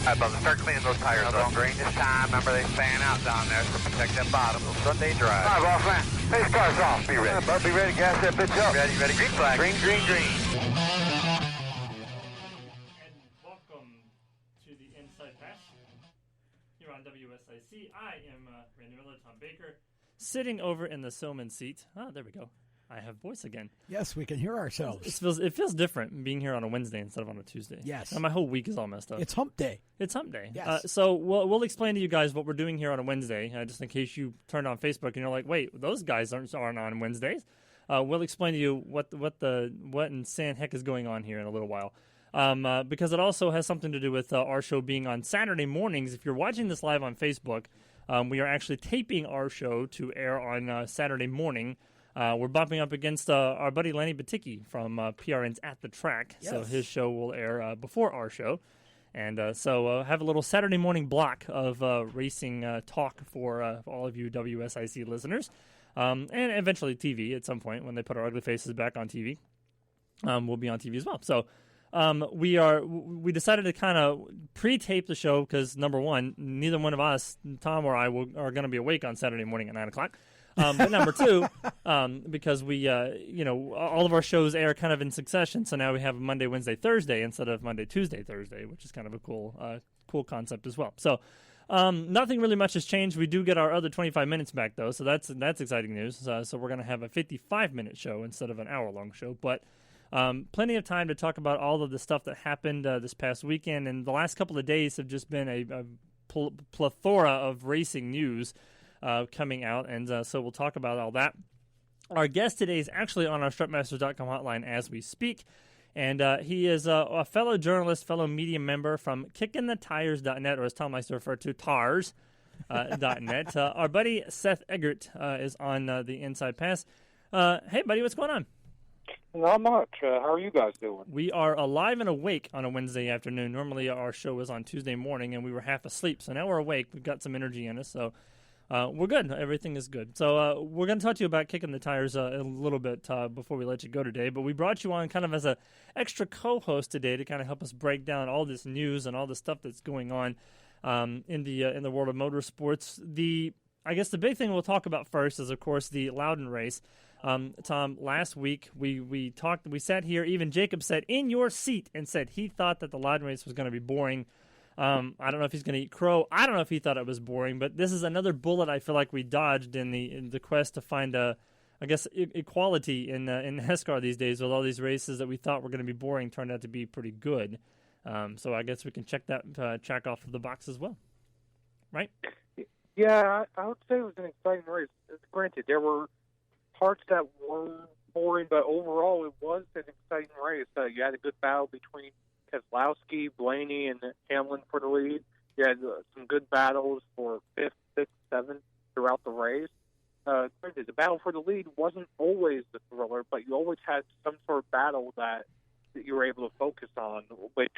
All right, Bubba, start cleaning those tires up. Don't green this time. Remember, they fan out down there, so protect that bottom. Sunday drive. All right, boss man. Hey, car's off. Be ready. All right, Bub, be ready. Gas that bitch up. Ready. Green flag. Green. And welcome to the Inside Pass here on WSIC. I am Randy Miller, Tom Baker, sitting over in the Soman seat. Oh, there we go. I have voice again. Yes, we can hear ourselves. It feels different being here on a Wednesday instead of on a Tuesday. Yes. And my whole week is all messed up. It's hump day. Yes. So we'll explain to you guys what we're doing here on a Wednesday, just in case you turned on Facebook and you're like, wait, those guys aren't on Wednesdays. We'll explain to you what in san heck is going on here in a little while. Because it also has something to do with our show being on Saturday mornings. If you're watching this live on Facebook, we are actually taping our show to air on Saturday morning. We're bumping up against our buddy Lenny Baticki from PRN's At the Track. Yes. So his show will air before our show. And so have a little Saturday morning block of racing talk for all of you WSIC listeners. And eventually TV at some point when they put our ugly faces back on TV. We'll be on TV as well. So we decided to kind of pre-tape the show because, number one, neither one of us, Tom or I, are going to be awake on Saturday morning at 9 o'clock. But number two, because we, all of our shows air kind of in succession, so now we have Monday, Wednesday, Thursday instead of Monday, Tuesday, Thursday, which is kind of a cool concept as well. So nothing really much has changed. We do get our other 25 minutes back, though, so that's exciting news. So we're going to have a 55-minute show instead of an hour-long show, but plenty of time to talk about all of the stuff that happened this past weekend, and the last couple of days have just been a plethora of racing news coming out, and so we'll talk about all that. Our guest today is actually on our strutmasters.com hotline as we speak, and he is a fellow journalist, fellow media member from KickinTheTires.net, or as Tom likes to refer to, Tars.net. Our buddy Seth Eggert is on the Inside Pass. Hey, buddy, what's going on? Not much. How are you guys doing? We are alive and awake on a Wednesday afternoon. Normally our show is on Tuesday morning, and we were half asleep, so now we're awake. We've got some energy in us, so we're good. Everything is good. So we're going to talk to you about Kicking the Tires a little bit before we let you go today. But we brought you on kind of as an extra co-host today to kind of help us break down all this news and all the stuff that's going on in the world of motorsports. I guess the big thing we'll talk about first is, of course, the Loudon race. Tom, last week we sat here. Even Jacob sat in your seat and said he thought that the Loudon race was going to be boring. I don't know if he's going to eat crow. I don't know if he thought it was boring, but this is another bullet I feel like we dodged in the quest to find equality in NASCAR these days. With all these races that we thought were going to be boring turned out to be pretty good. So I guess we can check that check off of the box as well, right? Yeah, I would say it was an exciting race. Granted, there were parts that were boring, but overall it was an exciting race. You had a good battle between Keselowski, Blaney, and Hamlin for the lead. You had some good battles for 5th, 6th, 7th throughout the race. Granted, the battle for the lead wasn't always the thriller, but you always had some sort of battle that you were able to focus on, which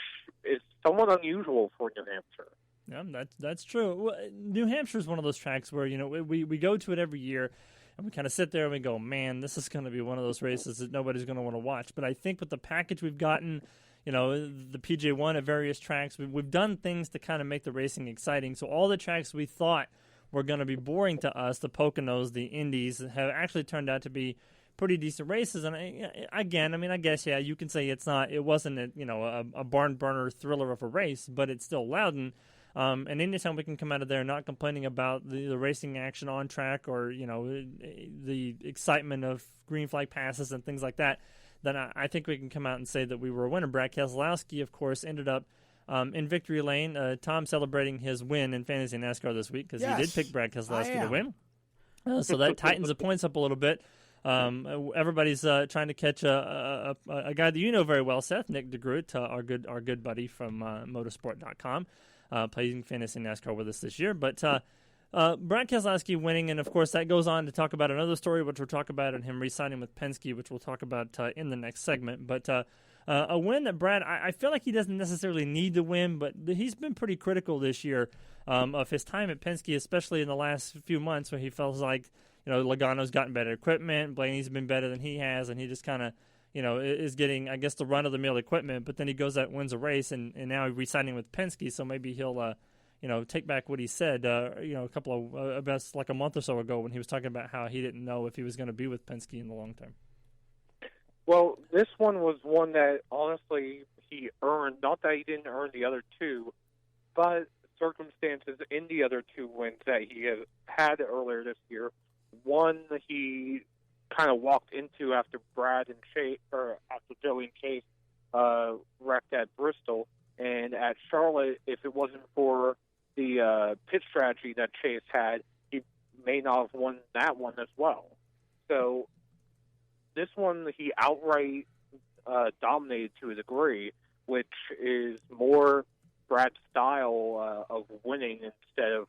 is somewhat unusual for New Hampshire. Yeah, that's true. New Hampshire is one of those tracks where, we go to it every year, and we kind of sit there and we go, man, this is going to be one of those races that nobody's going to want to watch. But I think with the package we've gotten, the PJ1 at various tracks, we've done things to kind of make the racing exciting. So all the tracks we thought were going to be boring to us, the Poconos, the Indies, have actually turned out to be pretty decent races. And again, I guess, yeah, you can say it wasn't a barn burner thriller of a race, but it's still Loudon. And anytime we can come out of there not complaining about the racing action on track or, the excitement of green flag passes and things like that, then I think we can come out and say that we were a winner. Brad Keselowski, of course, ended up in victory lane. Tom celebrating his win in Fantasy NASCAR this week because he did pick Brad Keselowski to win. So that tightens the points up a little bit. Everybody's trying to catch a guy that you know very well, Seth, Nick DeGroot, our good buddy from motorsport.com. Playing Fantasy NASCAR with us this year. But Brad Keselowski winning, and of course that goes on to talk about another story, which we'll talk about, and him re-signing with Penske, which we'll talk about in the next segment. But a win that Brad, I feel like he doesn't necessarily need to win, but he's been pretty critical this year of his time at Penske, especially in the last few months where he feels like, Logano's gotten better equipment, Blaney's been better than he has, and he just kind of, is getting, I guess, the run-of-the-mill equipment, but then he goes out and wins a race, and now he's re-signing with Penske, so maybe he'll, take back what he said, a couple of, about like a month or so ago when he was talking about how he didn't know if he was going to be with Penske in the long term. Well, this one was one that, honestly, he earned. Not that he didn't earn the other two, but circumstances in the other two wins that he had earlier this year. One, he kind of walked into after Brad and Chase, or after Joey and Chase wrecked at Bristol. And at Charlotte, if it wasn't for the pit strategy that Chase had, he may not have won that one as well. So this one, he outright dominated to a degree, which is more Brad's style of winning instead of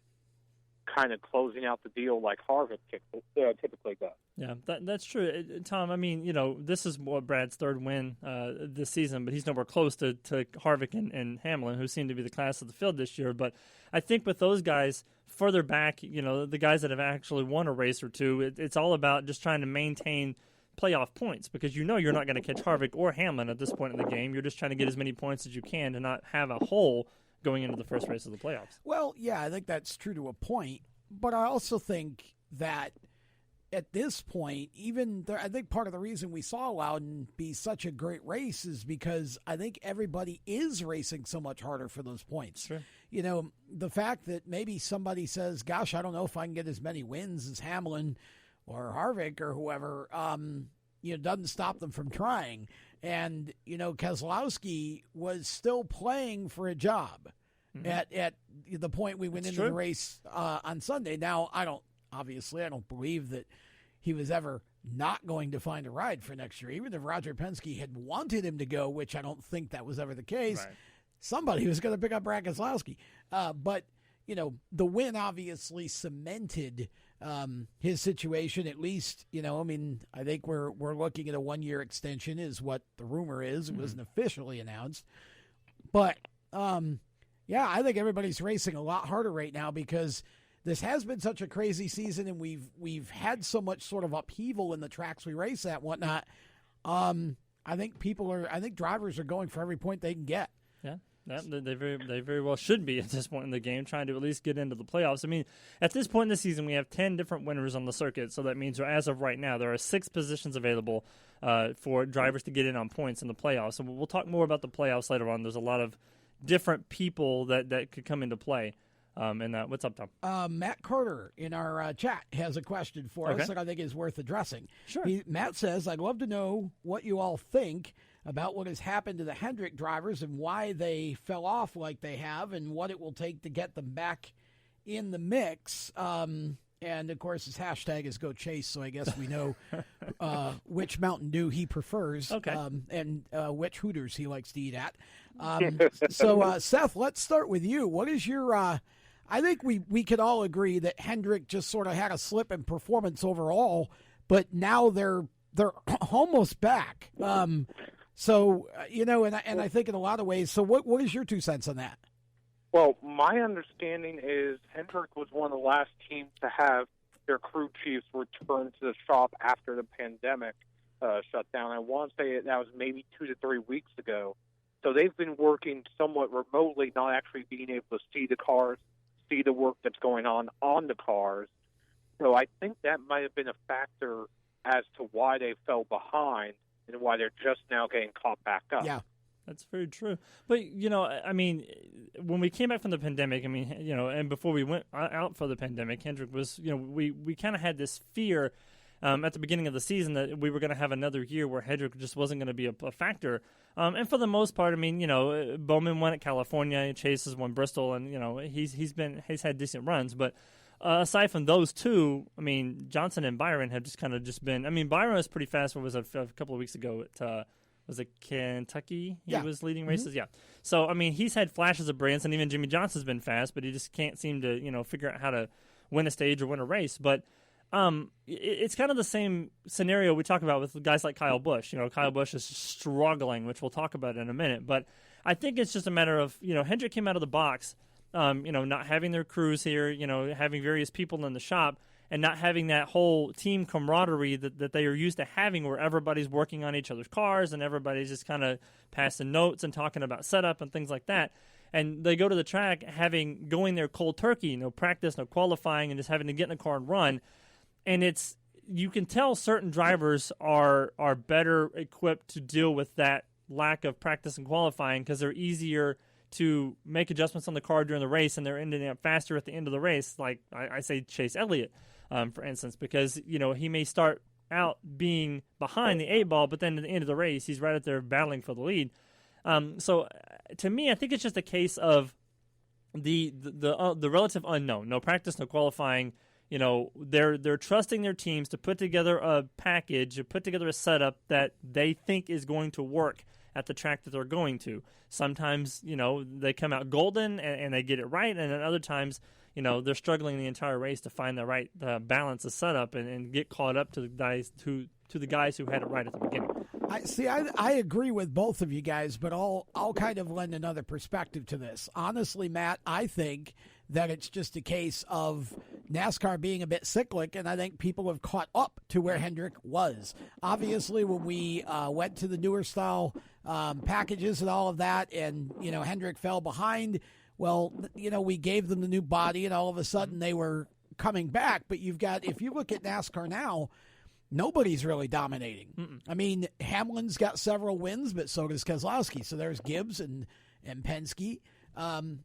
kind of closing out the deal like Harvick typically does. Yeah, that's true. Tom, I mean, this is Brad's third win this season, but he's nowhere close to Harvick and Hamlin, who seem to be the class of the field this year. But I think with those guys further back, the guys that have actually won a race or two, it's all about just trying to maintain playoff points, because you're not going to catch Harvick or Hamlin at this point in the game. You're just trying to get as many points as you can to not have a hole going into the first race of the playoffs. Well, yeah, I think that's true to a point, but I also think that at this point, I think part of the reason we saw Loudon be such a great race is because I think everybody is racing so much harder for those points. Sure. The fact that maybe somebody says, gosh, I don't know if I can get as many wins as Hamlin or Harvick or whoever, doesn't stop them from trying. And, Keselowski was still playing for a job at the point we went into the race on Sunday. Now, I don't believe that he was ever not going to find a ride for next year. Even if Roger Penske had wanted him to go, which I don't think that was ever the case, right, somebody was going to pick up Brad Keselowski. But, the win obviously cemented his situation, at least, I think we're looking at a 1-year extension is what the rumor is. It wasn't officially announced. But, I think everybody's racing a lot harder right now because this has been such a crazy season and we've had so much sort of upheaval in the tracks we race at and whatnot. I think drivers are going for every point they can get. Yeah, they very well should be at this point in the game, trying to at least get into the playoffs. I mean, at this point in the season, we have 10 different winners on the circuit, so that means as of right now, there are 6 positions available for drivers to get in on points in the playoffs. And we'll talk more about the playoffs later on. There's a lot of different people that could come into play. What's up, Tom? Matt Carter in our chat has a question for us that I think is worth addressing. Sure. Matt says, I'd love to know what you all think about what has happened to the Hendrick drivers and why they fell off like they have and what it will take to get them back in the mix. And, of course, his hashtag is Go Chase, so I guess we know which Mountain Dew he prefers and which Hooters he likes to eat at. So, Seth, let's start with you. What is your I think we could all agree that Hendrick just sort of had a slip in performance overall, but now they're almost back. And I think in a lot of ways. So what is your 2 cents on that? Well, my understanding is Hendrick was one of the last teams to have their crew chiefs return to the shop after the pandemic shut down. I want to say that was maybe 2 to 3 weeks ago. So they've been working somewhat remotely, not actually being able to see the cars, see the work that's going on the cars. So I think that might have been a factor as to why they fell behind and why they're just now getting caught back up. Yeah. That's very true. But, I mean, when we came back from the pandemic, and before we went out for the pandemic, Hendrick was, we kind of had this fear at the beginning of the season that we were going to have another year where Hendrick just wasn't going to be a factor. And for the most part, I mean, Bowman won at California, Chase has won Bristol, and, he's had decent runs. But aside from those two, I mean, Johnson and Byron have just been, I mean, Byron was pretty fast. What was it, a couple of weeks ago at, was it Kentucky? He was leading races? Yeah. So, I mean, he's had flashes of brilliance, and even Jimmy Johnson's been fast, but he just can't seem to, figure out how to win a stage or win a race. But it's kind of the same scenario we talk about with guys like Kyle Busch. Kyle Busch is struggling, which we'll talk about in a minute. But I think it's just a matter of, Hendrick came out of the box, not having their crews here, having various people in the shop, and not having that whole team camaraderie that they are used to having, where everybody's working on each other's cars and everybody's just kind of passing notes and talking about setup and things like that. And they go to the track going there cold turkey, no practice, no qualifying, and just having to get in the car and run. And you can tell certain drivers are better equipped to deal with that lack of practice and qualifying because they're easier to make adjustments on the car during the race, and they're ending up faster at the end of the race. Like I say Chase Elliott, for instance, because he may start out being behind the 8-ball, but then at the end of the race, he's right up there battling for the lead. So to me, I think it's just a case of the relative unknown. No practice, no qualifying. They're trusting their teams to put together a package, or put together a setup that they think is going to work at the track that they're going to. Sometimes, they come out golden and they get it right, and then other times, they're struggling the entire race to find the right balance of setup and get caught up to the guys who had it right at the beginning. I agree with both of you guys, but I'll kind of lend another perspective to this. Honestly, Matt, I think that it's just a case of NASCAR being a bit cyclic, and I think people have caught up to where Hendrick was. Obviously, when we went to the newer style packages and all of that, and, Hendrick fell behind, well, we gave them the new body, and all of a sudden they were coming back. But if you look at NASCAR now, nobody's really dominating. Mm-mm. I mean, Hamlin's got several wins, but so does Keselowski. So there's Gibbs and Penske. And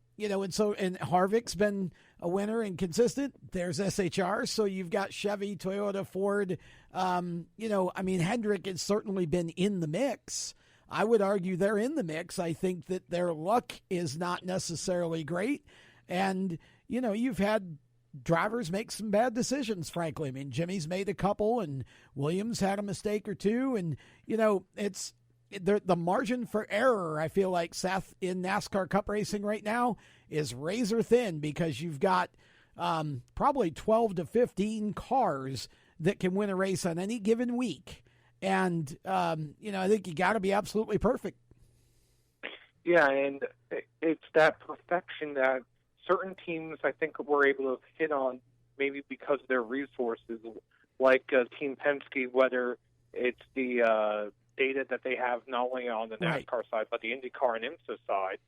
Harvick's been a winner and consistent. There's SHR. So you've got Chevy, Toyota, Ford. Hendrick has certainly been in the mix. I would argue they're in the mix. I think that their luck is not necessarily great. And, you've had drivers make some bad decisions, frankly. I mean, Jimmy's made a couple, and Williams had a mistake or two. And, it's the margin for error, I feel like, Seth, in NASCAR Cup racing right now is razor thin, because you've got probably 12 to 15 cars that can win a race on any given week. And, I think you got to be absolutely perfect. Yeah, and it's that perfection that certain teams, I think, were able to hit on, maybe because of their resources, like Team Penske, whether it's the data that they have not only on the NASCAR side, but the IndyCar and IMSA side.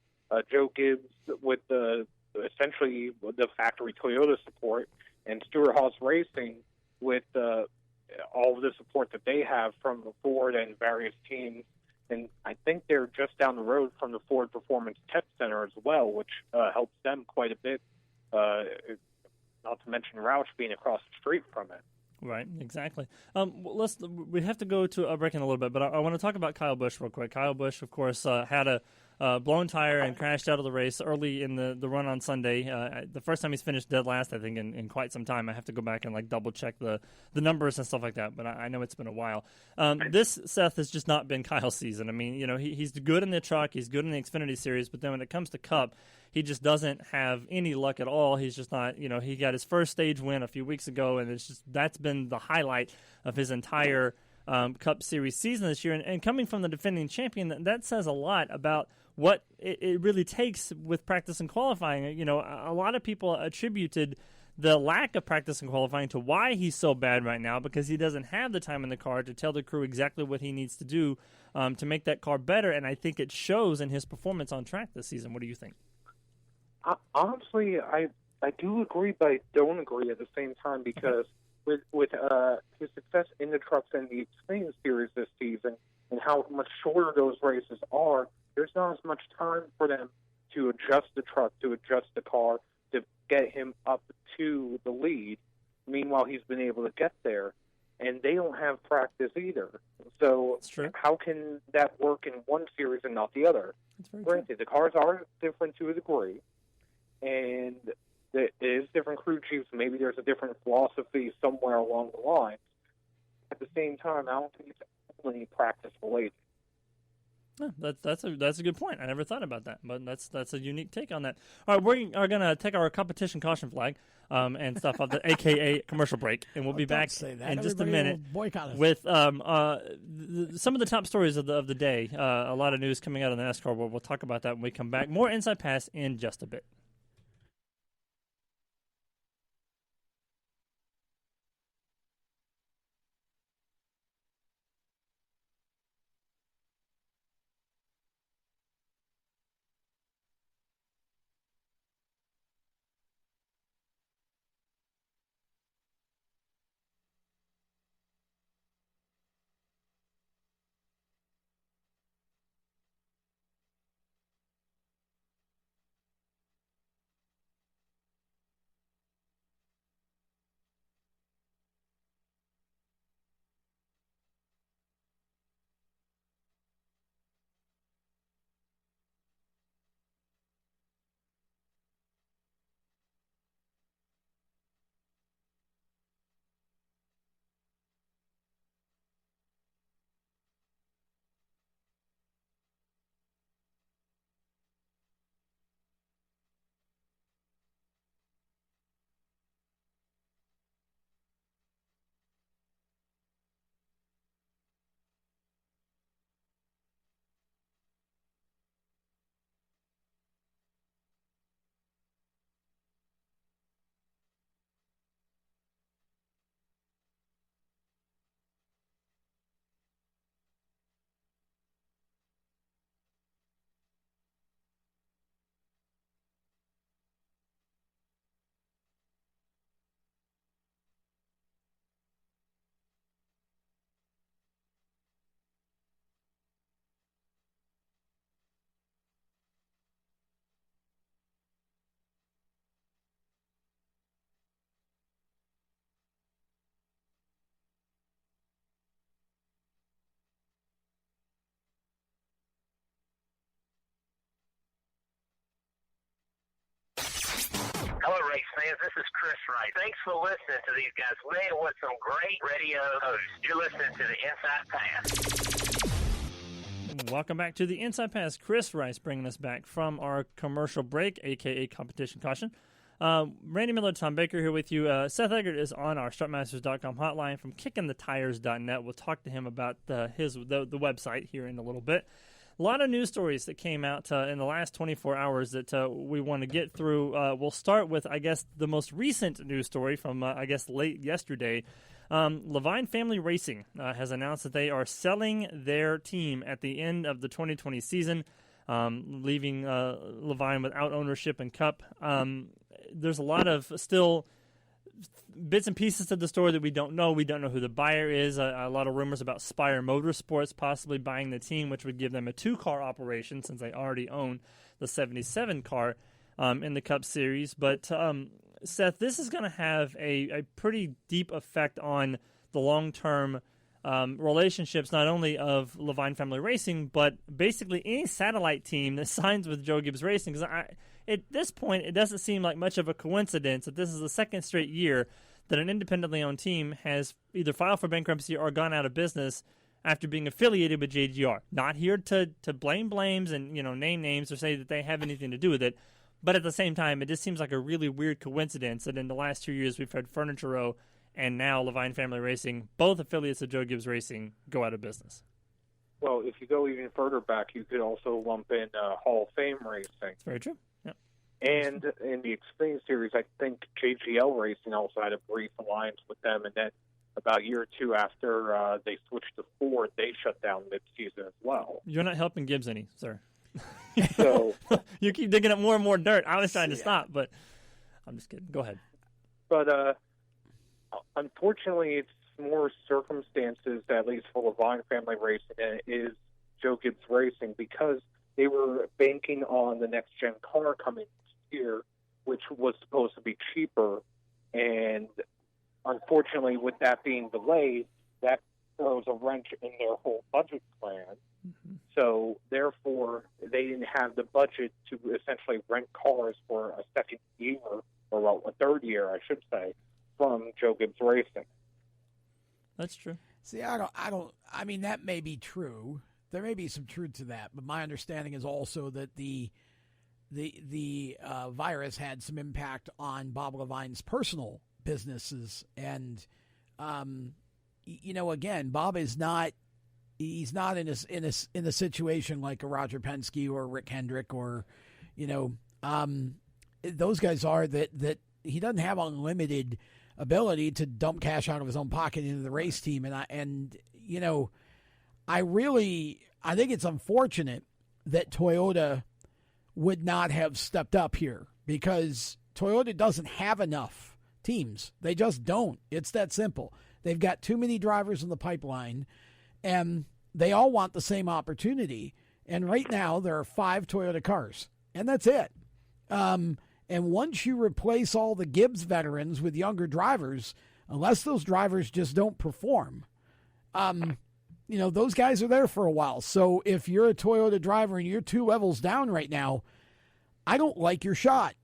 Joe Gibbs with essentially the factory Toyota support, and Stewart Haas Racing with all of the support that they have from the Ford and various teams. And I think they're just down the road from the Ford Performance Test Center as well, which helps them quite a bit, not to mention Roush being across the street from it. Right, exactly. We have to go to a break in a little bit, but I want to talk about Kyle Busch real quick. Kyle Busch, of course, had a blown tire and crashed out of the race early in the run on Sunday. The first time he's finished dead last, I think, in quite some time. I have to go back and double check the numbers and stuff like that, but I know it's been a while. This, Seth, has just not been Kyle's season. I mean, he's good in the truck, he's good in the Xfinity Series, but then when it comes to Cup, he just doesn't have any luck at all. He's just not, he got his first stage win a few weeks ago, and that's been the highlight of his entire Cup Series season this year. And coming from the defending champion, that says a lot about what it really takes with practice and qualifying. A lot of people attributed the lack of practice and qualifying to why he's so bad right now, because he doesn't have the time in the car to tell the crew exactly what he needs to do to make that car better. And I think it shows in his performance on track this season. What do you think? Honestly, I do agree, but I don't agree at the same time, because with his success in the trucks and the Xfinity Series this season, and how much shorter those races are, there's not as much time for them to adjust the truck, to adjust the car, to get him up to the lead. Meanwhile, he's been able to get there, and they don't have practice either. So how can that work in one series and not the other? Granted, the cars are different to a degree, and it is different crew chiefs. Maybe there's a different philosophy somewhere along the line. At the same time, I don't think it's only practice related. That's a good point. I never thought about that, but that's a unique take on that. All right, we are going to take our competition caution flag and stuff off the AKA commercial break, and we'll be back in just a minute with some of the top stories of the day. A lot of news coming out of the NASCAR world. We'll talk about that when we come back. More Inside Pass in just a bit. race fans. This is Chris Rice. Thanks for listening to these guys. Man, what some great radio hosts. You're listening to the Inside Pass. Welcome back to the Inside Pass. Chris Rice bringing us back from our commercial break, a.k.a. Competition Caution. Randy Miller, Tom Baker here with you. Seth Eggert is on our StrutMasters.com hotline from KickinTheTires.net. We'll talk to him about the website here in a little bit. A lot of news stories that came out in the last 24 hours that we want to get through. We'll start with, I guess, the most recent news story from, late yesterday. Levine Family Racing has announced that they are selling their team at the end of the 2020 season, leaving Levine without ownership and Cup. There's a lot of still bits and pieces to the story that we don't know. We don't know who the buyer is. A lot of rumors about Spire Motorsports possibly buying the team, which would give them a 2-car operation since they already own the 77 car in the Cup Series. But, Seth, this is going to have a pretty deep effect on the long-term relationships, not only of Levine Family Racing, but basically any satellite team that signs with Joe Gibbs Racing. Because at this point, it doesn't seem like much of a coincidence that this is the second straight year that an independently owned team has either filed for bankruptcy or gone out of business after being affiliated with JGR. Not here to blame blames and name names or say that they have anything to do with it, but at the same time, it just seems like a really weird coincidence that in the last 2 years we've had Furniture Row and now Levine Family Racing, both affiliates of Joe Gibbs Racing, go out of business. Well, if you go even further back, you could also lump in Hall of Fame Racing. That's very true. Yep. And in the Xfinity Series, I think JGL Racing also had a brief alliance with them, and then about a year or two after they switched to Ford, they shut down mid-season as well. You're not helping Gibbs any, sir. So you keep digging up more and more dirt. I was trying to stop, but I'm just kidding. Go ahead. But unfortunately, it's more circumstances, at least for Levine Family Racing, than it is Joe Gibbs Racing, because they were banking on the next-gen car coming this year, which was supposed to be cheaper. And unfortunately, with that being delayed, that throws a wrench in their whole budget plan. Mm-hmm. So, therefore, they didn't have the budget to essentially rent cars for a second year, or a third year, I should say, from Joe Gibbs Racing. That's true. See, I mean, that may be true. There may be some truth to that, but my understanding is also that the virus had some impact on Bob Levine's personal businesses, and again, Bob is not. He's not in a situation like a Roger Penske or Rick Hendrick or, those guys are that he doesn't have unlimited ability to dump cash out of his own pocket into the race team. I think it's unfortunate that Toyota would not have stepped up here, because Toyota doesn't have enough teams. They just don't. It's that simple. They've got too many drivers in the pipeline, and they all want the same opportunity. And right now there are 5 Toyota cars, and that's it. And once you replace all the Gibbs veterans with younger drivers, unless those drivers just don't perform, those guys are there for a while. So if you're a Toyota driver and you're 2 levels down right now, I don't like your shot.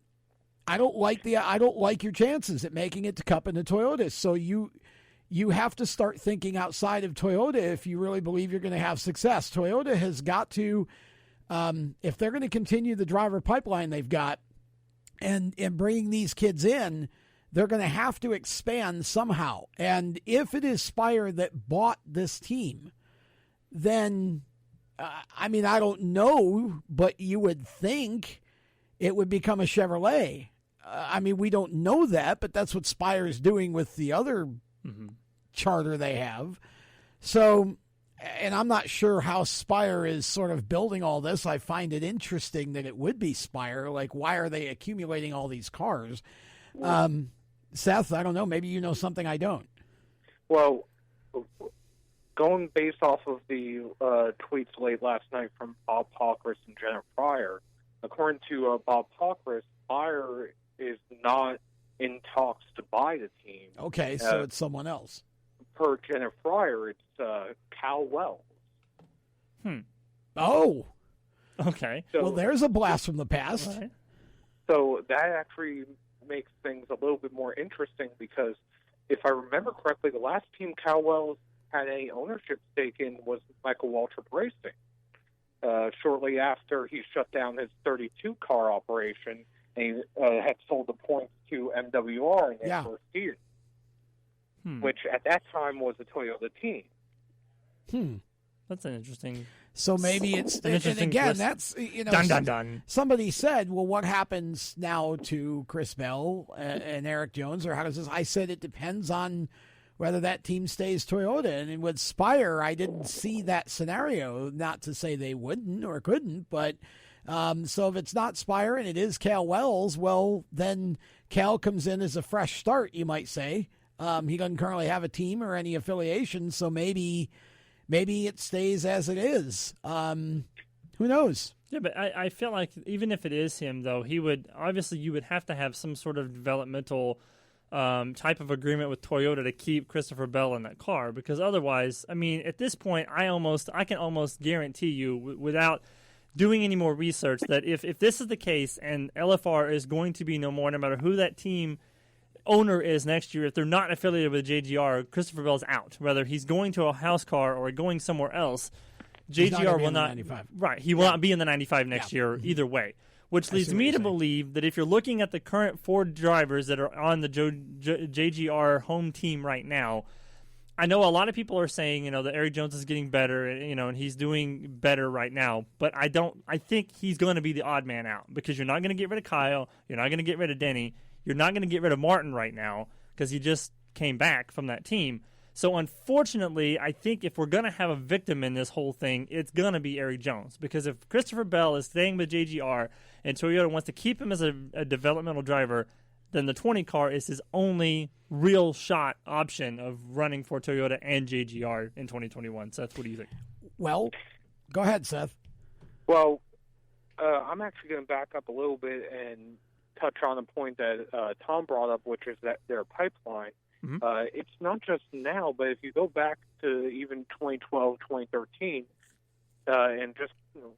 I don't like your chances at making it to Cup in the Toyota. So you have to start thinking outside of Toyota if you really believe you're going to have success. Toyota has got to, if they're going to continue the driver pipeline they've got and bringing these kids in, they're going to have to expand somehow. And if it is Spire that bought this team, then, I don't know, but you would think it would become a Chevrolet. We don't know that, but that's what Spire is doing with the other charter they have. So, and I'm not sure how Spire is sort of building all this. I find it interesting that it would be Spire. Like, why are they accumulating all these cars? Seth, I don't know. Maybe you know something I don't. Well, going based off of the tweets late last night from Bob Pockris and Jenna Pryor, according to Bob Pockris, Spire is not in talks to buy the team. Okay, so it's someone else. Per Jenna Pryor, it's Cal Wells. Oh. Okay. So, well, there's a blast from the past. Right. So that actually makes things a little bit more interesting because if I remember correctly, the last team Cal Wells had any ownership stake in was Michael Waltrip Racing. Shortly after he shut down his 32-car operation and he had sold the points to MWR in his first year, which at that time was a Toyota team. That's an interesting. So maybe it's an interesting and again, twist. that's Dun. Somebody said, "Well, what happens now to Chris Bell and Eric Jones, or how does this?" I said it depends on whether that team stays Toyota. And with Spire, I didn't see that scenario. Not to say they wouldn't or couldn't, but so if it's not Spire and it is Cal Wells, well, then Cal comes in as a fresh start, you might say. He doesn't currently have a team or any affiliation, so maybe it stays as it is. Who knows? Yeah, but I feel like even if it is him, though, you would have to have some sort of developmental type of agreement with Toyota to keep Christopher Bell in that car, because otherwise, I mean, at this point, I can almost guarantee you, without doing any more research, that if this is the case and LFR is going to be no more, no matter who that team owner is next year, if they're not affiliated with JGR, Christopher Bell's out. Whether he's going to a house car or going somewhere else, JGR will not. Right, he will not be in the 95 next year either way. Which leads me to believe that if you're looking at the current 4 drivers that are on the JGR home team right now, I know a lot of people are saying, that Eric Jones is getting better, and he's doing better right now. But I think he's going to be the odd man out, because you're not going to get rid of Kyle, you're not going to get rid of Denny, you're not going to get rid of Martin right now because he just came back from that team. So unfortunately, I think if we're going to have a victim in this whole thing, it's going to be Eric Jones. Because if Christopher Bell is staying with JGR and Toyota wants to keep him as a developmental driver, then the 20 car is his only real shot option of running for Toyota and JGR in 2021. Seth, what do you think? Well, go ahead, Seth. Well, I'm actually going to back up a little bit and touch on a point that Tom brought up, which is that their pipeline. Mm-hmm. It's not just now, but if you go back to even 2012, 2013, and just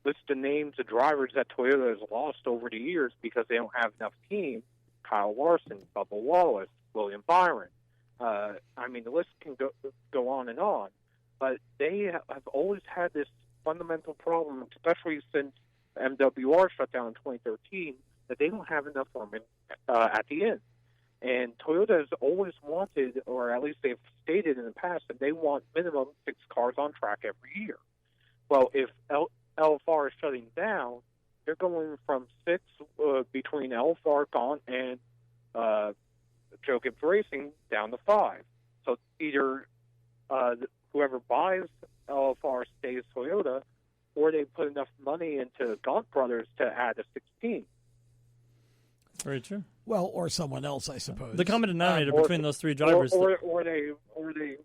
list the names of drivers that Toyota has lost over the years because they don't have enough team: Kyle Larson, Bubba Wallace, William Byron. I mean, the list can go on and on, but they have always had this fundamental problem, especially since MWR shut down in 2013, that they don't have enough room at the end. And Toyota has always wanted, or at least they've stated in the past, that they want minimum 6 cars on track every year. Well, if LFR is shutting down, they're going from 6 between LFR, Gaunt, and Joe Gibbs Racing down to 5. So either whoever buys LFR stays Toyota, or they put enough money into Gaunt Brothers to add a 16. Very true. Well, or someone else, I suppose. The common denominator between those 3 drivers, or they bring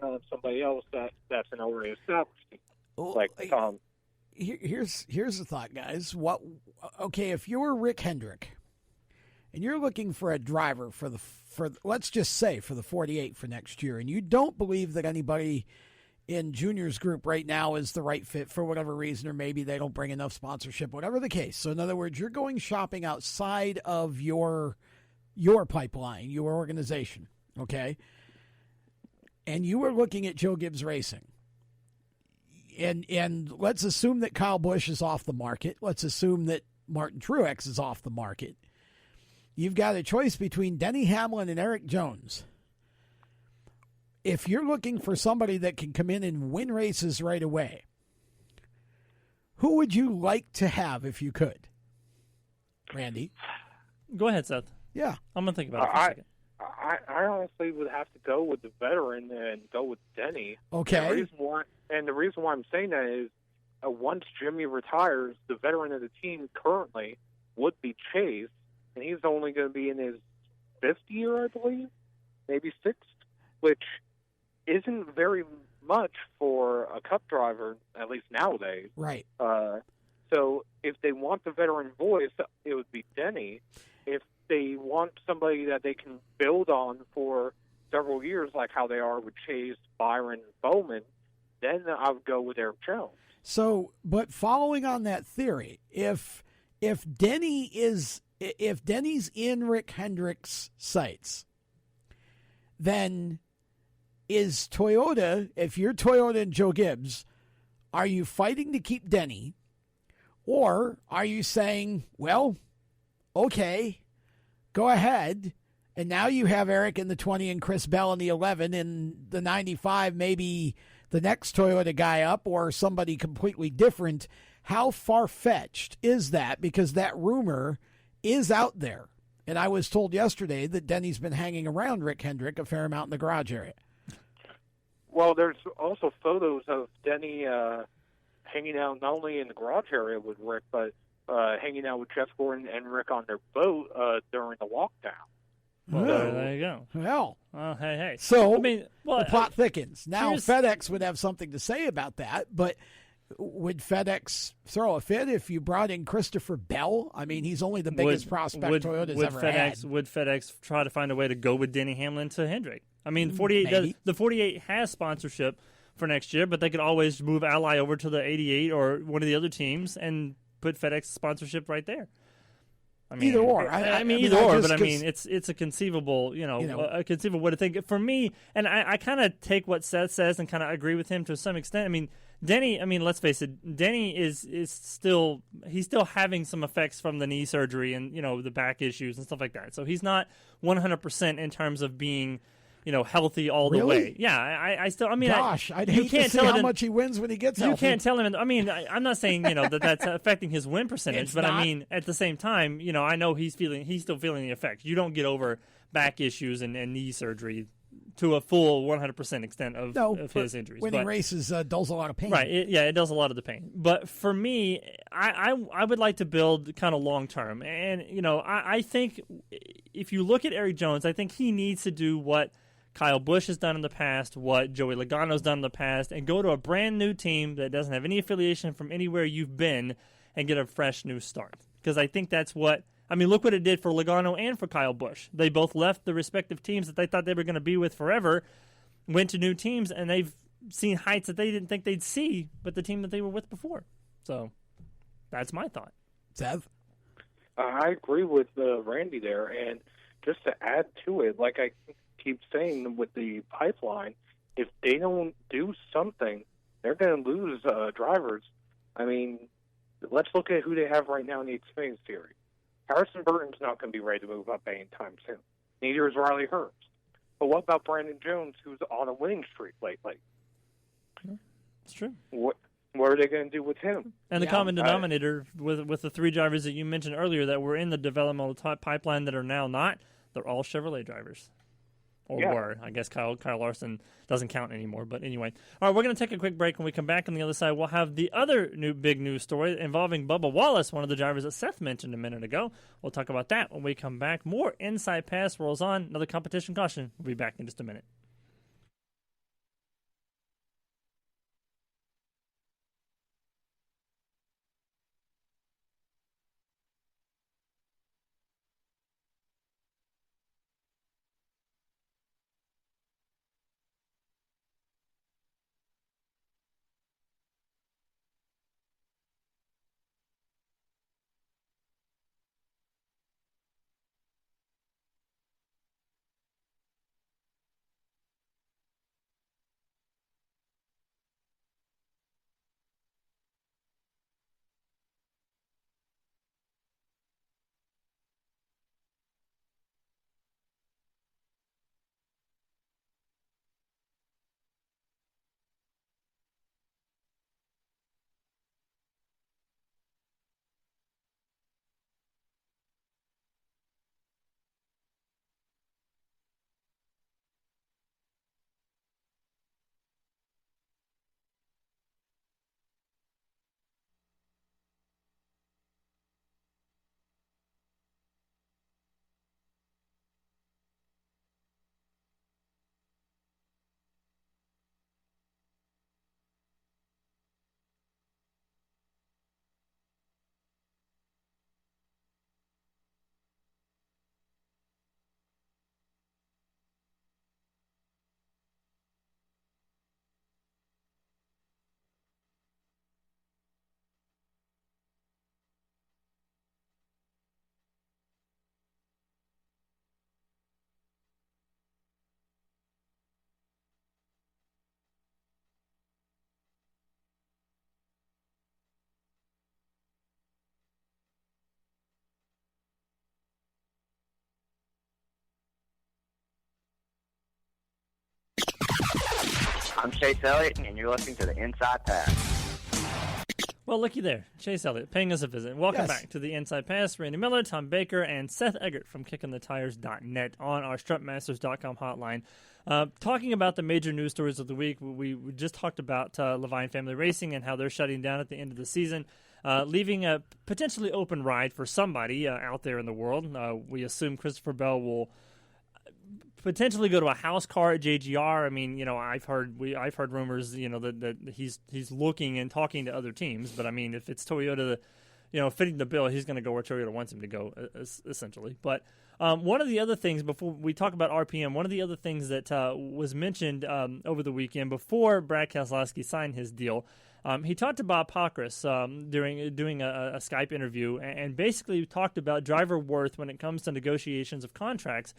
on somebody else that's an already established team, like Tom. Here's the thought, guys. If you were Rick Hendrick and you're looking for a driver for let's just say for the 48 for next year, and you don't believe that anybody in Junior's group right now is the right fit for whatever reason, or maybe they don't bring enough sponsorship, whatever the case. So in other words, you're going shopping outside of your pipeline, your organization, okay? And you were looking at Joe Gibbs Racing. And let's assume that Kyle Busch is off the market. Let's assume that Martin Truex is off the market. You've got a choice between Denny Hamlin and Eric Jones. If you're looking for somebody that can come in and win races right away, who would you like to have if you could? Randy? Go ahead, Seth. Yeah. I'm going to think about it for a second. I honestly would have to go with the veteran and go with Denny. Okay. And the reason why I'm saying that is once Jimmy retires, the veteran of the team currently would be Chase, and he's only going to be in his 5th year, I believe, maybe 6th, which isn't very much for a Cup driver, at least nowadays. Right. So if they want the veteran voice, it would be Denny. If they want somebody that they can build on for several years, like how they are with Chase, Byron, and Bowman, then I would go with Eric Jones. So, but following on that theory, if Denny is if Denny's in Rick Hendrick's sights, then is Toyota, if you're Toyota and Joe Gibbs, are you fighting to keep Denny? Or are you saying, well, okay, go ahead. And now you have Eric in the 20 and Chris Bell in the 11 and the 95, maybe the next Toyota guy up or somebody completely different. How far-fetched is that? Because that rumor is out there. And I was told yesterday that Denny's been hanging around Rick Hendrick a fair amount in the garage area. Well, there's also photos of Denny hanging out not only in the garage area with Rick, but hanging out with Jeff Gordon and Rick on their boat during the walk down. Well, there you go. Well, hey. So, I mean, the plot thickens. Now, here's- FedEx would have something to say about that, but would FedEx throw a fit if you brought in Christopher Bell? I mean, he's only the biggest prospect Toyota's ever had. Would FedEx try to find a way to go with Denny Hamlin to Hendrick? I mean, Maybe. the 48 has sponsorship for next year, but they could always move Ally over to the 88 or one of the other teams and put FedEx sponsorship right there. I mean, Either or. I mean, either or, but I mean, it's a conceivable, a conceivable way to think. For me, and I kind of take what Seth says and kind of agree with him to some extent. I mean, Denny, let's face it, Denny is still having some effects from the knee surgery and, the back issues and stuff like that. So he's not 100% in terms of being, healthy all the way. Yeah, I still, Gosh, I'd hate to see how much he wins when he gets healthy. You can't tell him. I'm not saying, that's affecting his win percentage, It's but not. I mean, at the same time, I know he's still feeling the effects. You don't get over back issues and knee surgery to a full 100% extent of his injuries. Winning races dulls a lot of pain. Right. It does a lot of the pain. But for me, I would like to build kind of long term. And, I think if you look at Eric Jones, I think he needs to do what Kyle Busch has done in the past, what Joey Logano's done in the past, and go to a brand new team that doesn't have any affiliation from anywhere you've been and get a fresh new start. Because I think that's what look what it did for Logano and for Kyle Busch. They both left the respective teams that they thought they were going to be with forever, went to new teams, and they've seen heights that they didn't think they'd see with the team that they were with before. So that's my thought. Seth? I agree with Randy there, and just to add to it, like I keep saying with the pipeline, if they don't do something, they're going to lose drivers. I mean, let's look at who they have right now in the Xfinity Series. Harrison Burton's not going to be ready to move up anytime soon. Neither is Riley Herbst. But what about Brandon Jones, who's on a winning streak lately? It's true. What are they going to do with him? And the common denominator with the three drivers that you mentioned earlier that were in the developmental pipeline that are now not, they're all Chevrolet drivers. Or were. I guess Kyle Larson doesn't count anymore. But anyway. All right, we're going to take a quick break. When we come back on the other side, we'll have the other big news story involving Bubba Wallace, one of the drivers that Seth mentioned a minute ago. We'll talk about that when we come back. More Inside Pass rolls on. Another competition caution. We'll be back in just a minute. I'm Chase Elliott, and you're listening to the Inside Pass. Well, looky there. Chase Elliott paying us a visit. Welcome Yes. back to the Inside Pass. Randy Miller, Tom Baker, and Seth Eggert from KickinTheTires.net on our StrutMasters.com hotline. Talking about the major news stories of the week, we just talked about Levine Family Racing and how they're shutting down at the end of the season, leaving a potentially open ride for somebody out there in the world. We assume Christopher Bell will potentially go to a house car at JGR. I mean, I've heard rumors, that he's looking and talking to other teams. But I mean, if it's Toyota, fitting the bill, he's going to go where Toyota wants him to go, essentially. But one of the other things, before we talk about RPM, one of the other things that was mentioned over the weekend before Brad Keselowski signed his deal, he talked to Bob Pockrass during doing a Skype interview, and basically talked about driver worth when it comes to negotiations of contracts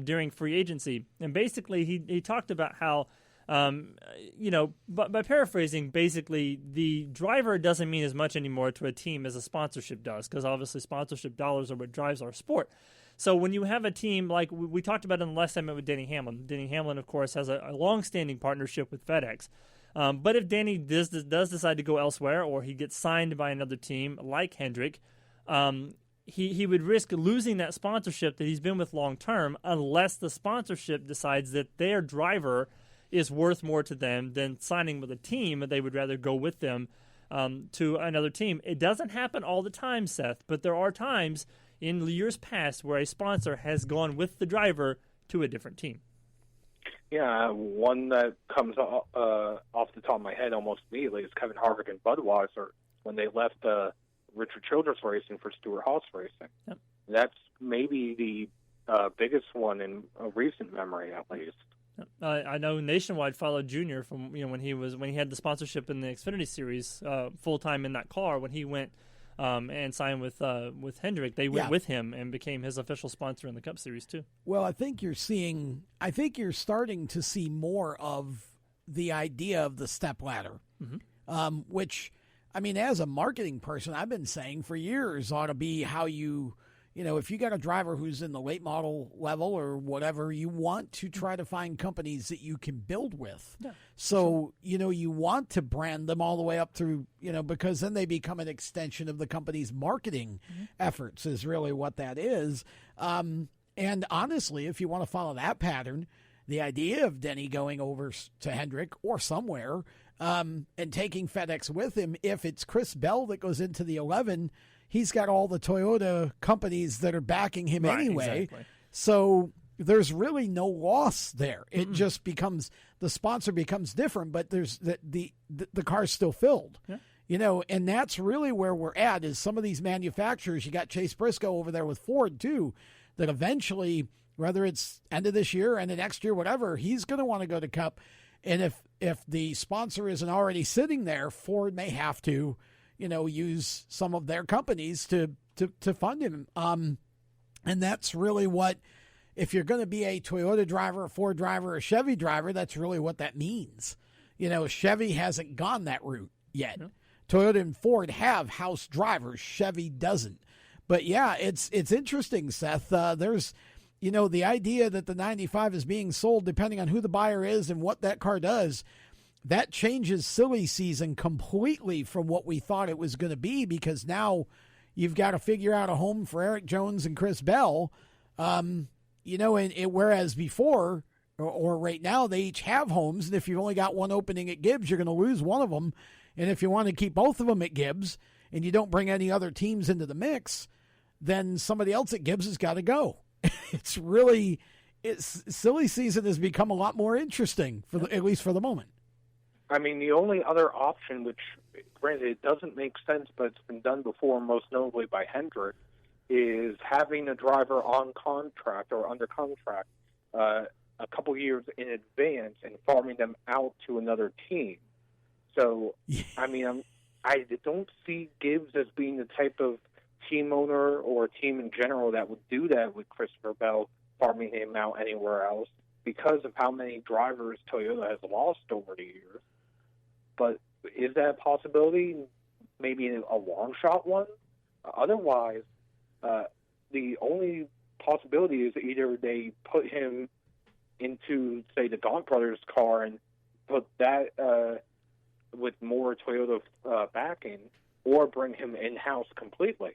during free agency. And basically, he talked about how, by paraphrasing, basically the driver doesn't mean as much anymore to a team as a sponsorship does, because obviously sponsorship dollars are what drives our sport. So when you have a team like we talked about in the last segment with Denny Hamlin, of course, has a long-standing partnership with FedEx. But if Danny does decide to go elsewhere, or he gets signed by another team like Hendrick, he would risk losing that sponsorship that he's been with long term, unless the sponsorship decides that their driver is worth more to them than signing with a team, and they would rather go with them to another team. It doesn't happen all the time, Seth, but there are times in years past where a sponsor has gone with the driver to a different team. Yeah, one that comes off the top of my head almost immediately is Kevin Harvick and Budweiser when they left Richard Childress Racing for Stewart Haas Racing. Yep. That's maybe the biggest one in a recent memory, at least. I know Nationwide followed Junior from when he had the sponsorship in the Xfinity Series full time in that car. When he went and signed with Hendrick, they went with him and became his official sponsor in the Cup Series too. Well, I think you're starting to see more of the idea of the stepladder, which, I mean, as a marketing person, I've been saying for years ought to be how if you got a driver who's in the late model level or whatever, you want to try to find companies that you can build with. Yeah, so, you want to brand them all the way up through, because then they become an extension of the company's marketing efforts is really what that is. And honestly, if you want to follow that pattern, the idea of Denny going over to Hendrick or somewhere and taking FedEx with him, if it's Chris Bell that goes into the 11, he's got all the Toyota companies that are backing him anyway. Exactly. So there's really no loss there. It just becomes, the sponsor becomes different, but there's the car's still filled. Yeah. And that's really where we're at, is some of these manufacturers. You got Chase Briscoe over there with Ford too, that eventually, whether it's end of this year, end of next year, whatever, he's going to want to go to Cup. And if the sponsor isn't already sitting there, Ford may have to, use some of their companies to fund him. And that's really what, if you're going to be a Toyota driver, a Ford driver, a Chevy driver, that's really what that means. Chevy hasn't gone that route yet. No. Toyota and Ford have house drivers. Chevy doesn't. But yeah, it's interesting, Seth. There's, the idea that the 95 is being sold depending on who the buyer is and what that car does. That changes silly season completely from what we thought it was going to be, because now you've got to figure out a home for Eric Jones and Chris Bell. And whereas before or right now they each have homes, and if you've only got one opening at Gibbs, you're going to lose one of them. And if you want to keep both of them at Gibbs and you don't bring any other teams into the mix, then somebody else at Gibbs has got to go. Silly season has become a lot more interesting at least for the moment. I mean, the only other option, which, granted, it doesn't make sense, but it's been done before, most notably by Hendrick, is having a driver on contract or under contract a couple years in advance and farming them out to another team. So, I mean, I don't see Gibbs as being the type of team owner or team in general that would do that with Christopher Bell, farming him out anywhere else, because of how many drivers Toyota has lost over the years. But is that a possibility? Maybe a long shot one? Otherwise, the only possibility is either they put him into, say, the Gaunt Brothers car and put that with more Toyota backing, or bring him in-house completely.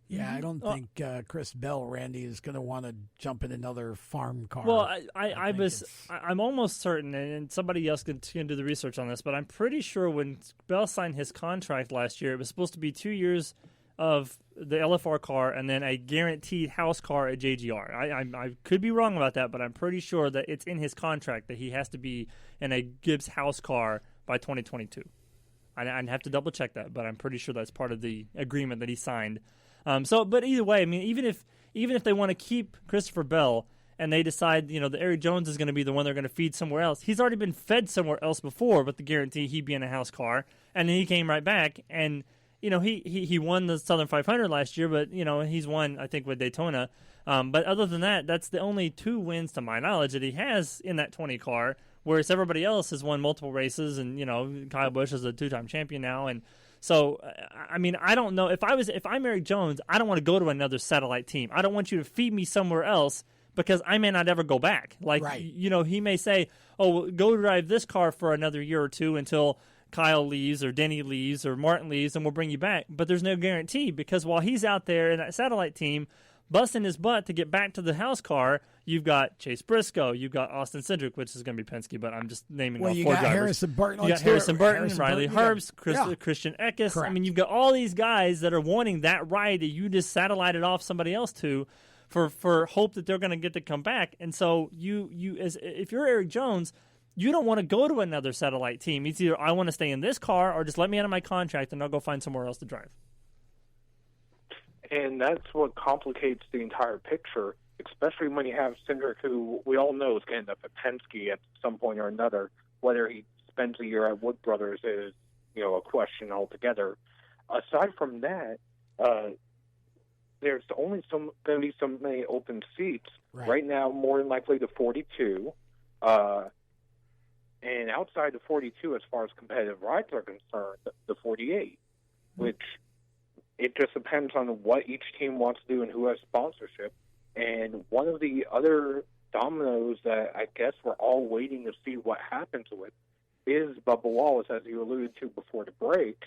Yeah, I don't think Chris Bell, Randy, is going to want to jump in another farm car. Well, I'm almost certain, and somebody else can do the research on this, but I'm pretty sure when Bell signed his contract last year, it was supposed to be 2 years of the LFR car and then a guaranteed house car at JGR. I could be wrong about that, but I'm pretty sure that it's in his contract that he has to be in a Gibbs house car by 2022. I'd have to double check that, but I'm pretty sure that's part of the agreement that he signed. But either way, I mean, even if they want to keep Christopher Bell and they decide, that Eric Jones is going to be the one they're going to feed somewhere else, he's already been fed somewhere else before with the guarantee he'd be in a house car, and then he came right back and he won the Southern 500 last year, but he's won, I think, with Daytona. But other than that, that's the only 2 wins to my knowledge that he has in that 20 car, whereas everybody else has won multiple races, and Kyle Busch is a 2-time champion now, and so I mean, I don't know if I'm Eric Jones, I don't want to go to another satellite team. I don't want you to feed me somewhere else because I may not ever go back. Like right. He may say, "Oh, go drive this car for another year or two until Kyle leaves or Denny leaves or Martin leaves, and we'll bring you back." But there's no guarantee because while he's out there in that satellite team busting his butt to get back to the house car, you've got Chase Briscoe, you've got Austin Cindric, which is going to be Penske, but I'm just naming off 4 drivers. Harrison Burton. You got Harrison Burton, Riley Herbst, Christian Eckes. Correct. I mean, you've got all these guys that are wanting that ride that you just satellited off somebody else to for hope that they're going to get to come back. And so if you're Eric Jones, you don't want to go to another satellite team. It's either I want to stay in this car or just let me out of my contract and I'll go find somewhere else to drive. And that's what complicates the entire picture, especially when you have Cindric, who we all know is going to end up at Penske at some point or another. Whether he spends a year at Wood Brothers is, a question altogether. Aside from that, there's only going to be so many open seats. Right now, more than likely the 42. And outside the 42, as far as competitive rides are concerned, the 48, which it just depends on what each team wants to do and who has sponsorship. And one of the other dominoes that I guess we're all waiting to see what happens with is Bubba Wallace, as you alluded to before the break,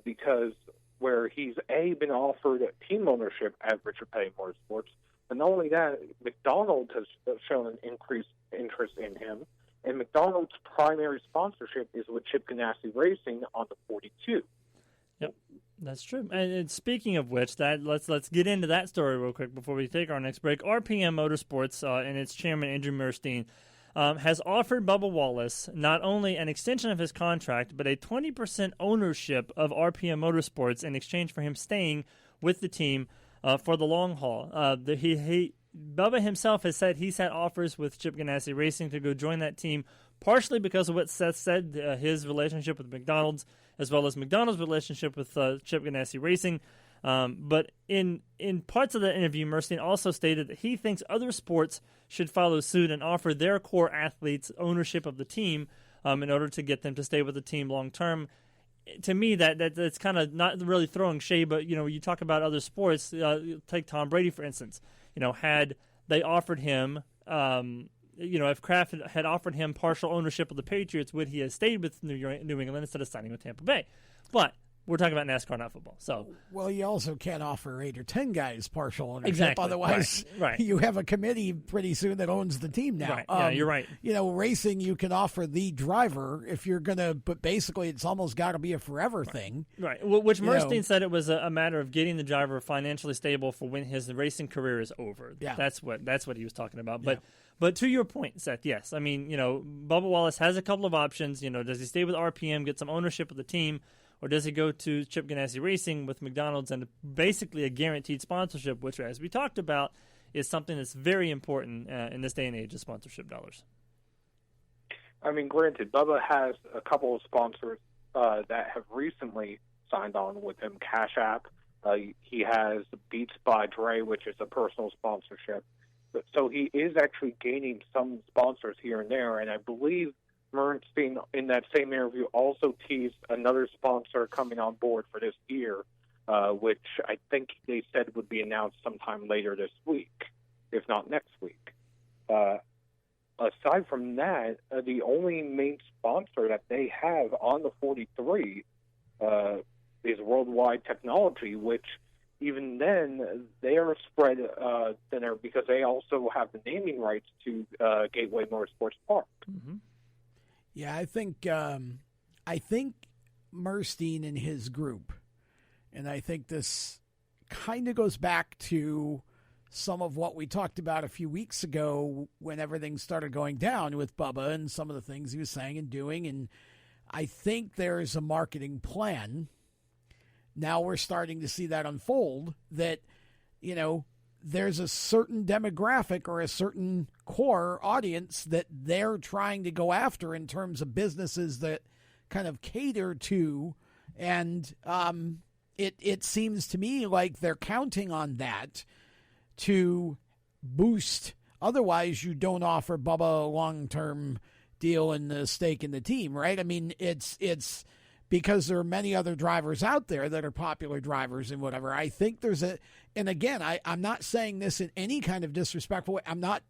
because where he's been offered team ownership at Richard Petty Motorsports, but not only that, McDonald's has shown an increased interest in him, and McDonald's primary sponsorship is with Chip Ganassi Racing on the 42. Yep, that's true. And speaking of which, let's get into that story real quick before we take our next break. RPM Motorsports and its chairman Andrew Murstein has offered Bubba Wallace not only an extension of his contract, but a 20% ownership of RPM Motorsports in exchange for him staying with the team for the long haul. Bubba himself has said he's had offers with Chip Ganassi Racing to go join that team, partially because of what Seth said, his relationship with McDonald's, as well as McDonald's relationship with Chip Ganassi Racing. But in parts of the interview, Murstein also stated that he thinks other sports should follow suit and offer their core athletes ownership of the team in order to get them to stay with the team long term. To me, that's kind of not really throwing shade, but you talk about other sports. Take Tom Brady for instance. Had they offered him, if Kraft had offered him partial ownership of the Patriots, would he have stayed with New England instead of signing with Tampa Bay? But we're talking about NASCAR, not football. So, well, you also can't offer 8 or 10 guys partial ownership. Exactly. Otherwise, right. You have a committee pretty soon that owns the team now. Right. Yeah, you're right. Racing, you can offer the driver if you're going to, but basically it's almost got to be a forever thing. Right. Which Murstein said it was a matter of getting the driver financially stable for when his racing career is over. Yeah. That's what he was talking about. But to your point, Seth, yes. I mean, Bubba Wallace has a couple of options. Does he stay with RPM, get some ownership of the team, or does he go to Chip Ganassi Racing with McDonald's and basically a guaranteed sponsorship, which, as we talked about, is something that's very important in this day and age of sponsorship dollars? I mean, granted, Bubba has a couple of sponsors that have recently signed on with him. Cash App. He has Beats by Dre, which is a personal sponsorship. So he is actually gaining some sponsors here and there, and I believe Murstein, in that same interview, also teased another sponsor coming on board for this year, which I think they said would be announced sometime later this week, if not next week. aside from that, the only main sponsor that they have on the 43 is Worldwide Technology, which even then they are spread thinner because they also have the naming rights to Gateway Motorsports Park. Mm-hmm. Yeah, I think Murstein and his group, and I think this kind of goes back to some of what we talked about a few weeks ago when everything started going down with Bubba and some of the things he was saying and doing. And I think there is a marketing plan. Now we're starting to see that unfold, that, you know, there's a certain demographic or a certain core audience that they're trying to go after in terms of businesses that kind of cater to. And it seems to me like they're counting on that to boost. Otherwise, you don't offer Bubba a long-term deal and a stake in the team, right? I mean, it's because there are many other drivers out there that are popular drivers and whatever. I think there's and again, I'm not saying this in any kind of disrespectful way. I'm not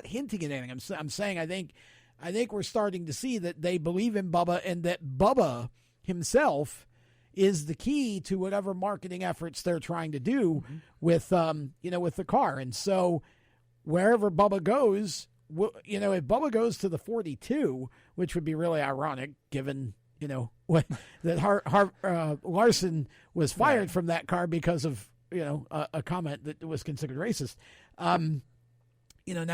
hinting at anything. I'm saying I think we're starting to see that they believe in Bubba and that Bubba himself is the key to whatever marketing efforts they're trying to do with with the car. And so wherever Bubba goes, if Bubba goes to the 42, which would be really ironic given, that Larson was fired from that car because of, a comment that was considered racist. Now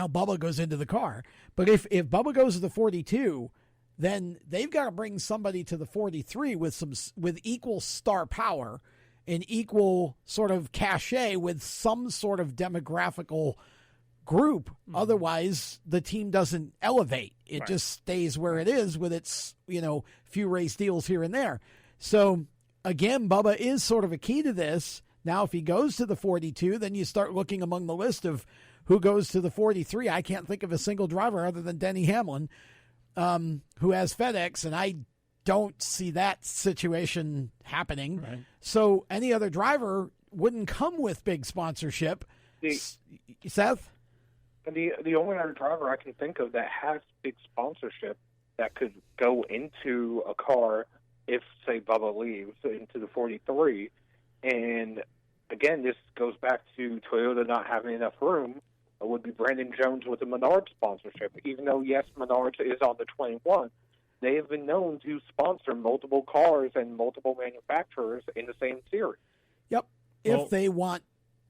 Bubba goes into the car. But if Bubba goes to the 42, then they've got to bring somebody to the 43 with equal star power and equal sort of cachet with some sort of demographical group. Mm-hmm. Otherwise, the team doesn't elevate. It just stays where it is with its, few race deals here and there. So, again, Bubba is sort of a key to this. Now, if he goes to the 42, then you start looking among the list of who goes to the 43. I can't think of a single driver other than Denny Hamlin who has FedEx, and I don't see that situation happening. Right. So any other driver wouldn't come with big sponsorship. Seth? The only other driver I can think of that has big sponsorship that could go into a car if, say, Bubba leaves into the 43. And, again, this goes back to Toyota not having enough room, would be Brandon Jones with the Menards sponsorship. Even though, yes, Menards is on the 21, they have been known to sponsor multiple cars and multiple manufacturers in the same series. Yep.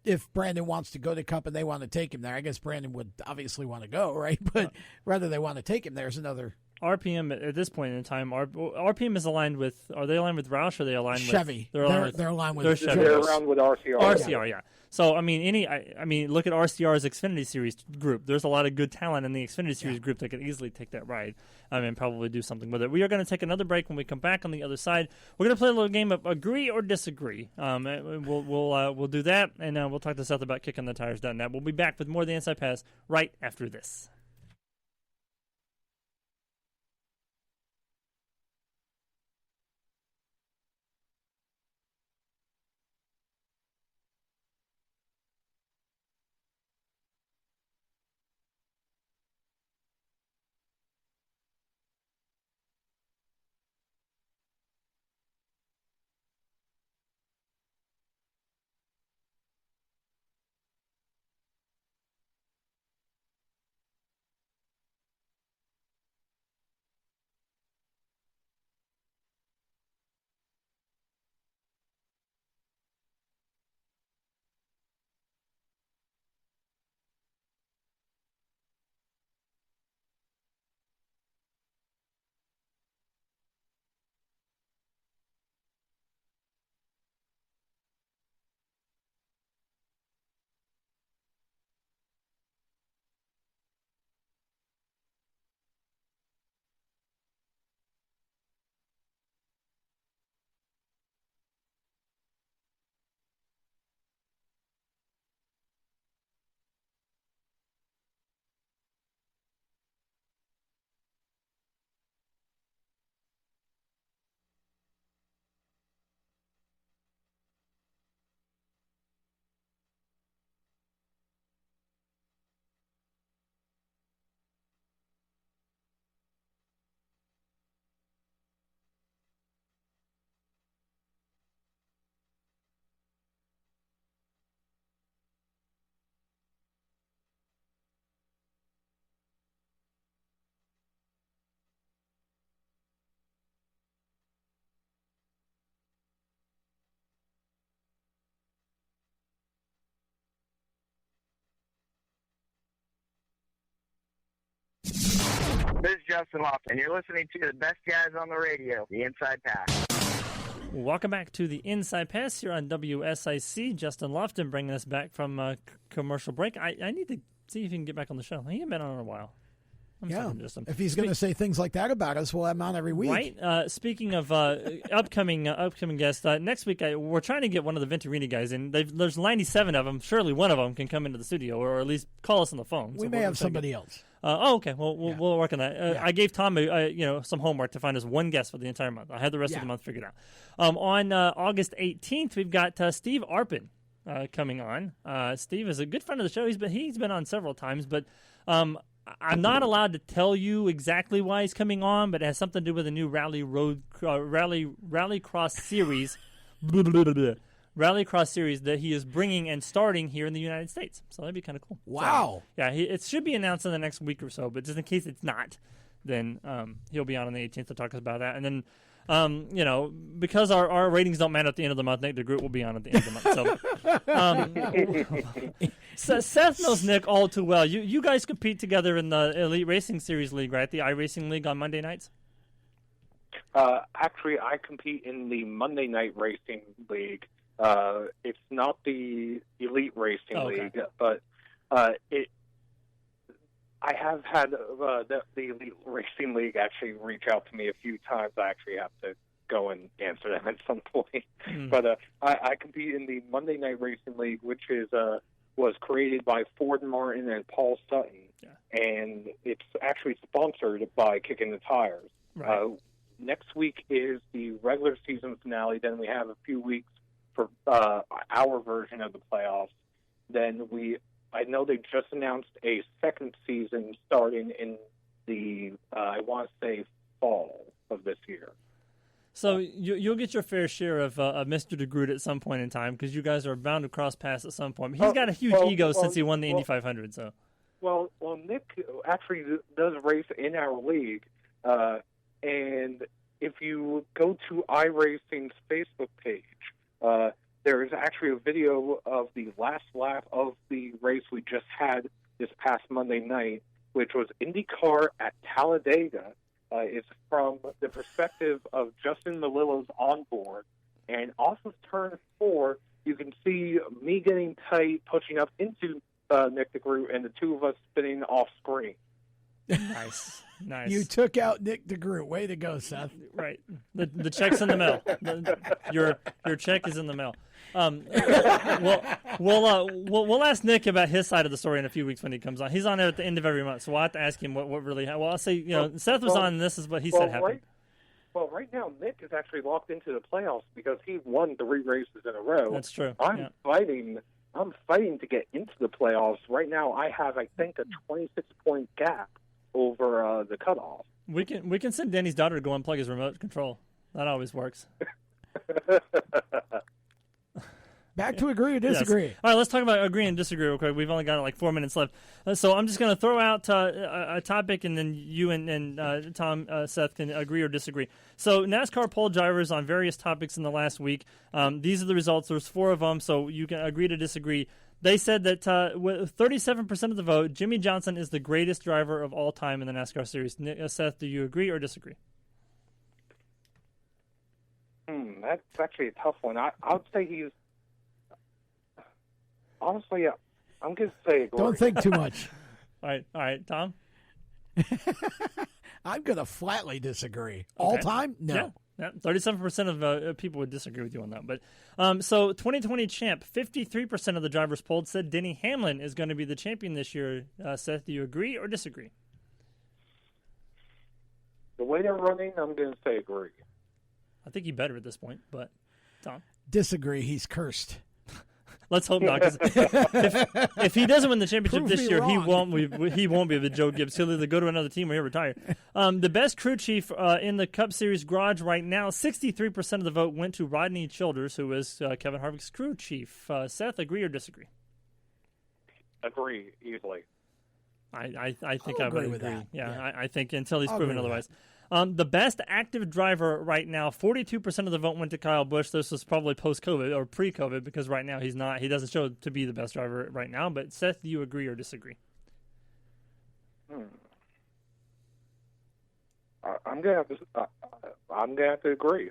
If Brandon wants to go to Cup and they want to take him there, I guess Brandon would obviously want to go, right? But whether they want to take him there is another. RPM at this point in time, RPM is aligned with. Are they aligned with Roush? Or are they aligned Chevy? They're aligned with Chevy. They're around with RCR. RCR, yeah. So I mean, look at RCR's Xfinity Series group. There's a lot of good talent in the Xfinity Series group that could easily take that ride. And probably do something with it. We are going to take another break. When we come back on the other side, we're going to play a little game of agree or disagree. We'll do that, and we'll talk to Seth about KickinTheTires.net. We'll be back with more of the Inside Pass right after this. Justin Lofton, and you're listening to the best guys on the radio, the Inside Pass. Welcome back to the Inside Pass here on WSIC. Justin Lofton bringing us back from commercial break. I need to see if he can get back on the show. He ain't been on in a while. If he's going to say things like that about us, we'll have him on every week. Right. Speaking of upcoming guests, next week we're trying to get one of the Venturini guys in. There's 97 of them. Surely one of them can come into the studio or at least call us on the phone. We may have somebody else. Okay. Well, we'll work on that. I gave Tom some homework to find us one guest for the entire month. I had the rest of the month figured out. On August 18th, we've got Steve Arpin coming on. Steve is a good friend of the show. He's been on several times, but I'm not allowed to tell you exactly why he's coming on, but it has something to do with a new rallycross series. Rallycross series that he is bringing and starting here in the United States. So that'd be kind of cool. Wow. So, it should be announced in the next week or so, but just in case it's not, then he'll be on the 18th to talk about that. And then, because our ratings don't matter at the end of the month, Nick DeGroot will be on at the end of the month. So Seth knows Nick all too well. You guys compete together in the Elite Racing Series League, right? The iRacing League on Monday nights? Actually, I compete in the Monday Night Racing League. It's not the Elite Racing League, but I have had the Elite Racing League actually reach out to me a few times. I actually have to go and answer them at some point. But I compete in the Monday Night Racing League, which was created by Ford Martin and Paul Sutton, and it's actually sponsored by Kickin The Tires. Right. Next week is the regular season finale. Then we have a few weeks for our version of the playoffs. Then I know they just announced a second season starting in the, I want to say, fall of this year. So you'll get your fair share of Mr. DeGroot at some point in time because you guys are bound to cross paths at some point. But he's got a huge ego since he won the Indy 500. So. Well, Nick actually does race in our league, and if you go to iRacing's Facebook page, there is actually a video of the last lap of the race we just had this past Monday night, which was IndyCar at Talladega. It's from the perspective of Justin Melillo's onboard. And off of turn 4, you can see me getting tight, pushing up into Nick DeGroot, and the two of us spinning off screen. Nice. You took out Nick DeGroot. Way to go, Seth. Right. The check's in the mail. Your check is in the mail. We'll ask Nick about his side of the story in a few weeks when he comes on. He's on there at the end of every month, so we'll have to ask him what really happened. Well, I'll say, Seth was on, and this is what he said happened. Right now, Nick is actually locked into the playoffs because he won 3 races in a row. That's true. I'm fighting to get into the playoffs. Right now, I have, I think, a 26-point gap over the cutoff. We can send Danny's daughter to go unplug his remote control. That always works. Back to agree or disagree. Yes. All right, let's talk about agree and disagree real quick. We've only got like 4 minutes left. So I'm just going to throw out a topic, and then you and Tom, Seth, can agree or disagree. So NASCAR poll drivers on various topics in the last week. These are the results. There's 4 of them, so you can agree to disagree. They said that with 37% of the vote, Jimmy Johnson is the greatest driver of all time in the NASCAR series. Seth, do you agree or disagree? That's actually a tough one. I would say he's... Honestly, I'm going to say agree. Don't think too much. All right, Tom? I'm going to flatly disagree. All time? No. Yeah, 37% of people would disagree with you on that. But so 2020 champ, 53% of the drivers polled said Denny Hamlin is going to be the champion this year. Seth, do you agree or disagree? The way they're running, I'm going to say agree. I think he better at this point, but Tom? Disagree. He's cursed. Let's hope not, because if he doesn't win the championship this year, he won't be with Joe Gibbs. He'll either go to another team or he'll retire. The best crew chief in the Cup Series garage right now, 63% of the vote went to Rodney Childers, who is Kevin Harvick's crew chief. Seth, agree or disagree? Agree, easily. I think I would agree with that. Yeah. I think until he's proven otherwise. The best active driver right now, 42% of the vote went to Kyle Busch. This was probably post-COVID or pre-COVID because right now he's not. He doesn't show to be the best driver right now. But Seth, do you agree or disagree? I'm gonna have to agree.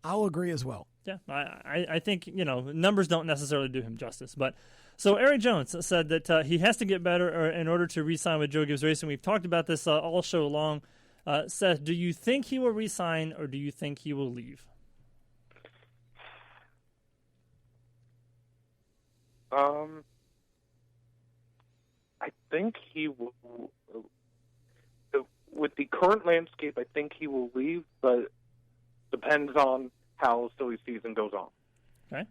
I'll agree as well. Yeah, I think, numbers don't necessarily do him justice. But so Eric Jones said that he has to get better in order to re-sign with Joe Gibbs Racing. We've talked about this all show long. Seth, do you think he will re-sign or do you think he will leave? I think he will. With the current landscape, I think he will leave, but depends on how silly season goes on. Okay.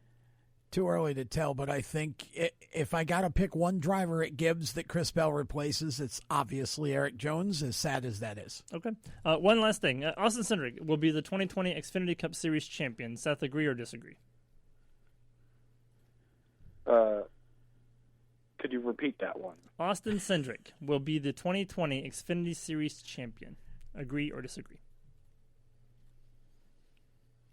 Too early to tell, but I think if I got to pick one driver at Gibbs that Chris Bell replaces, it's obviously Eric Jones, as sad as that is. Okay. One last thing. Austin Cindric will be the 2020 Xfinity Cup Series champion. Seth, agree or disagree? Could you repeat that one? Austin Cindric will be the 2020 Xfinity Series champion. Agree or disagree?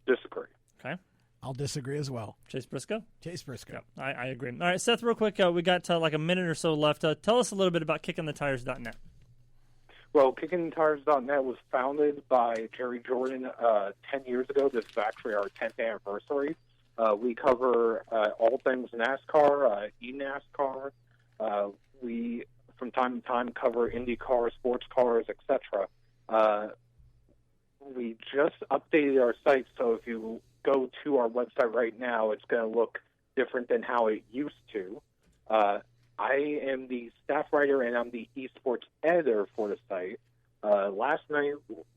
Disagree. Okay. I'll disagree as well. Chase Briscoe? Chase Briscoe. Yep, I agree. All right, Seth, real quick, we got like a minute or so left. Tell us a little bit about KickinTheTires.net. Well, KickinTheTires.net was founded by Jerry Jordan 10 years ago. This is actually our 10th anniversary. We cover all things NASCAR, eNASCAR. We, from time to time, cover IndyCar, sports cars, etc. We just updated our site, so if you go to our website right now, it's going to look different than how it used to. I am the staff writer, and I'm the esports editor for the site. Last night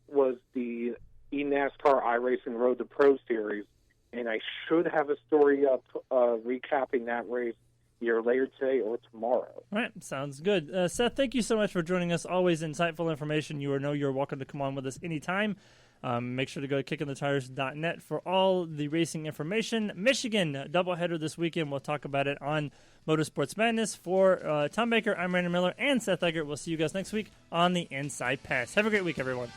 was the eNASCAR iRacing Road to Pro Series, and I should have a story up recapping that race either later today or tomorrow. All right, sounds good. Seth, thank you so much for joining us. Always insightful information. You're welcome to come on with us anytime. Make sure to go to KickinTheTires.net for all the racing information. Michigan doubleheader this weekend. We'll talk about it on Motorsports Madness. For Tom Baker, I'm Randy Miller, and Seth Eggert. We'll see you guys next week on the Inside Pass. Have a great week, everyone.